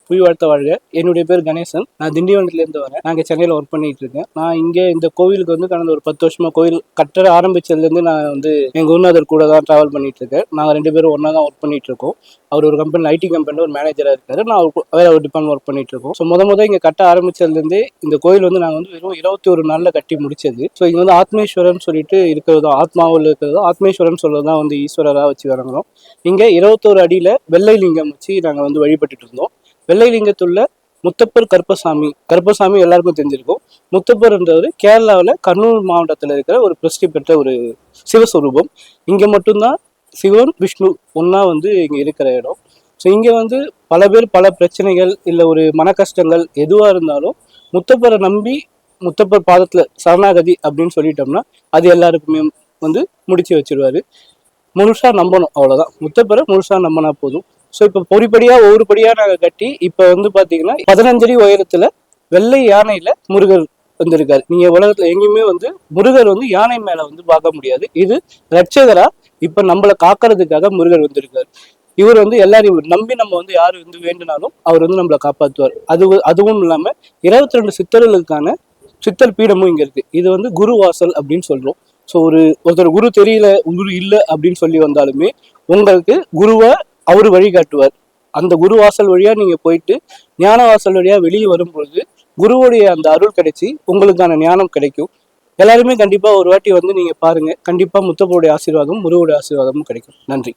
புவி வாழ்த்த வாழ்க. என்னுடைய பேர் கணேசன். நான் திண்டிவனத்துலேருந்து வரேன். நான் இங்கே சென்னையில் ஒர்க் பண்ணிட்டு இருக்கேன். நான் இங்கே இந்த கோவிலுக்கு வந்து கடந்த ஒரு 10 வருஷமா கோவில் கட்டட ஆரம்பிச்சதுலேருந்து நான் வந்து எங்கள் குருநாதர் கூட தான் ட்ராவல் பண்ணிட்டு இருக்கேன். நாங்கள் 2 பேரும் ஒன்றா தான் ஒர்க் பண்ணிட்டு இருக்கோம். அவர் ஒரு கம்பெனி ஐடி கம்பெனியில் ஒரு மேனேஜராக இருக்காரு. நான் வேற ஒரு டிபார்ட்மெண்ட் ஒர்க் பண்ணிட்டு இருக்கோம். ஸோ முத இங்கே கட்ட ஆரம்பிச்சதுலேருந்தே இந்த கோயில் வந்து நாங்கள் வந்து வெறும் 21 நாளில் கட்டி முடிச்சது. ஸோ இங்கே வந்து ஆத்மேஸ்வரன் சொல்லிட்டு இருக்கிறதோ ஆத்மாவில் இருக்கிறதோ ஆத்மேஸ்வரன் சொல்றதுதான் வந்து ஈஸ்வரராக வச்சு வணங்குறோம். இங்கே 21 அடியில் வெள்ளை லிங்கம் வச்சு நாங்கள் வந்து வழிபட்டுட்டு இருந்தோம். வெள்ளை லிங்கத்துள்ள முத்தப்பர் கருப்பசாமி எல்லாருக்கும் தெரிஞ்சிருக்கும். முத்தப்பர்ன்றவர் கேரளாவில் கர்னூல் மாவட்டத்தில் இருக்கிற ஒரு பிரசித்தி பெற்ற ஒரு சிவஸ்வரூபம். இங்கே மட்டும்தான் சிவன் விஷ்ணு ஒன்னா வந்து இங்கே இருக்கிற இடம். ஸோ இங்கே வந்து பல பேர் பல பிரச்சனைகள் இல்லை ஒரு மன கஷ்டங்கள் எதுவாக இருந்தாலும் முத்தப்பரை நம்பி முத்தப்பர் பாதத்தில் சரணாகதி அப்படின்னு சொல்லிட்டோம்னா அது எல்லாருக்குமே வந்து முடிச்சு வச்சிருவாரு. முழுசா நம்பணும், அவ்வளவுதான். முத்தப்பரை முழுசா நம்பினா போதும். ஸோ இப்போ ஒவ்வொரு படியா நாங்கள் கட்டி இப்போ வந்து பார்த்தீங்கன்னா 15 அடி உயரத்துல வெள்ளை யானையில முருகர் வந்திருக்காரு. நீங்க உலகத்துல எங்கேயுமே வந்து முருகர் வந்து யானை மேல வந்து பார்க்க முடியாது. இது ரட்சகரா இப்ப நம்மளை காக்கிறதுக்காக முருகர் வந்திருக்காரு. இவர் வந்து எல்லாரையும் நம்பி நம்ம வந்து யாரு வந்து வேண்டுனாலும் அவர் வந்து நம்மளை காப்பாற்றுவார். அதுவும் இல்லாம 22 சித்தர்களுக்கான சித்தர் பீடமும் இங்க இருக்கு. இது வந்து குரு வாசல் அப்படின்னு சொல்றோம். ஸோ ஒருத்தர் குரு தெரியல, குரு இல்லை அப்படின்னு சொல்லி வந்தாலுமே உங்களுக்கு குருவை அவரு வழிகாட்டுவார். அந்த குரு வாசல் வழியா நீங்க போயிட்டு ஞான வாசல் வழியா வெளியே வரும்பொழுது குருவுடைய அந்த அருள் கிடைச்சி உங்களுக்கான ஞானம் கிடைக்கும். எல்லாருமே கண்டிப்பா ஒரு வாட்டி வந்து நீங்க பாருங்க. கண்டிப்பா முத்தப்பருடைய ஆசீர்வாதம் முருகனுடைய ஆசீர்வாதமும் கிடைக்கும். நன்றி.